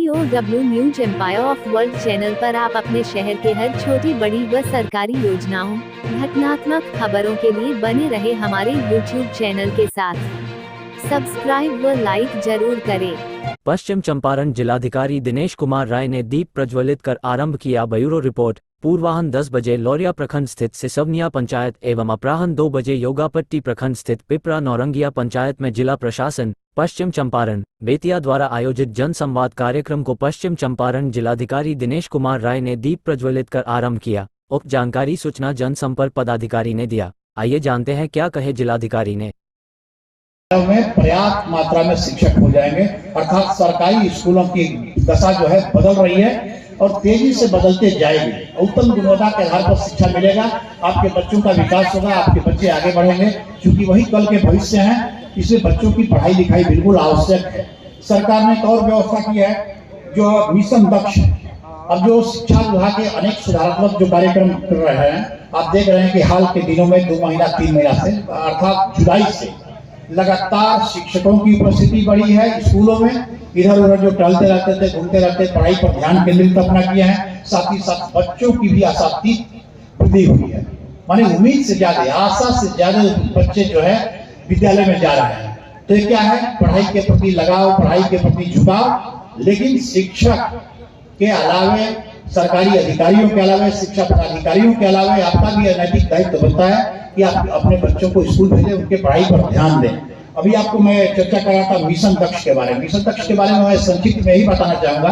POW news empire of world channel पर आप अपने शहर के हर छोटी बड़ी व सरकारी योजनाओं, घटनात्मक खबरों के लिए बने रहे हमारे YouTube चैनल के साथ। सब्सक्राइब व लाइक जरूर करें। पश्चिम चंपारण जिलाधिकारी दिनेश कुमार राय ने दीप प्रज्वलित कर आरंभ किया ब्यूरो रिपोर्ट। पूर्वाह्न 10 बजे लौरिया प्रखंड स्थित सिसवनिया पंचायत एवं अपराह्न 2 बजे योगापट्टी प्रखंड स्थित पिपरा नौरंगिया पंचायत में जिला प्रशासन पश्चिम चंपारण बेतिया द्वारा आयोजित जन संवाद कार्यक्रम को पश्चिम चंपारण जिलाधिकारी दिनेश कुमार राय ने दीप प्रज्वलित कर आरंभ किया। उक्त जानकारी सूचना जनसंपर्क पदाधिकारी ने दिया। आइए जानते हैं क्या कहे जिलाधिकारी ने। में पर्याप्त मात्रा में शिक्षक हो जाएंगे, अर्थात सरकारी स्कूलों की दशा जो है बदल रही है और तेजी से बदलते जाएगी। उत्तम गुणवत्ता के आधार पर शिक्षा मिलेगा, आपके बच्चों का विकास होगा, आपके बच्चे आगे बढ़ेंगे, क्योंकि वही कल के भविष्य हैं। इसलिए बच्चों की पढ़ाई लिखाई बिल्कुल आवश्यक है। सरकार ने एक और व्यवस्था की है जो मिशन दक्ष। अब जो शिक्षा विभाग के अनेक सुधारात्मक जो कार्यक्रम कर रहे हैं, आप देख रहे हैं कि हाल के दिनों में 2 महीना 3 महीना से अर्थात जुलाई से लगातार शिक्षकों की उपस्थिति बढ़ी है स्कूलों में। इधर उधर जो टहलते रहते थे, घूमते रहते, पढ़ाई पर ध्यान केंद्रित अपना किया है। साथ ही साथ बच्चों की भी आशातीत वृद्धि हुई है। माने उम्मीद से ज्यादा, आशा से ज्यादा बच्चे जो है विद्यालय में जा रहे हैं। तो ये क्या है, पढ़ाई के प्रति लगाव, पढ़ाई के प्रति झुकाव। लेकिन शिक्षक के अलावे, सरकारी अधिकारियों के अलावे, शिक्षा पदाधिकारियों के अलावे आपका भी नैतिक दायित्व बनता है कि आप अपने बच्चों को स्कूल भेजें, उनके पढ़ाई पर ध्यान दें। अभी आपको मैं चर्चा कर रहा था मिशन दक्ष के बारे में। मिशन दक्ष के बारे में मैं संक्षिप्त में ही बताना चाहूंगा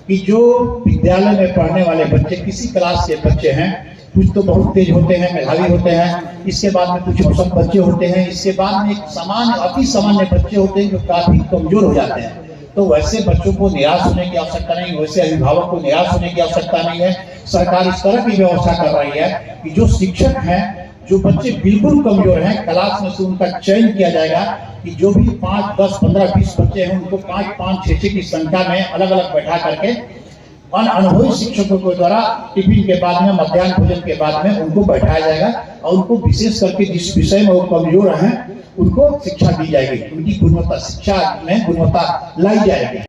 कि जो विद्यालय में पढ़ने वाले बच्चे, किसी क्लास के बच्चे हैं, कुछ तो बहुत तेज होते हैं, मेधावी होते हैं, इसके बाद में कुछ औसत बच्चे होते हैं, इसके बाद में एक सामान्य अति सामान्य बच्चे होते हैं जो काफी कमजोर हो जाते हैं। तो वैसे बच्चों को निराश होने की आवश्यकता नहीं, वैसे अभिभावक को निराश होने की आवश्यकता नहीं है। सरकार इस तरह की व्यवस्था कर रही है कि जो शिक्षक हैं, जो बच्चे बिल्कुल कमजोर हैं, क्लास में से उनका चयन किया जाएगा कि जो भी 5, 10, 15, 20 बच्चे हैं उनको 5, 5, 6 की संख्या में अलग अलग बैठा करके अनुभवी शिक्षकों के द्वारा टिफिन के बाद में, मध्याह्न भोजन के बाद में उनको बैठाया जाएगा और उनको विशेष करके जिस विषय में वो कमजोर हैं उनको शिक्षा दी जाएगी। उनकी गुणवत्ता, शिक्षा में गुणवत्ता लाई जाएगी।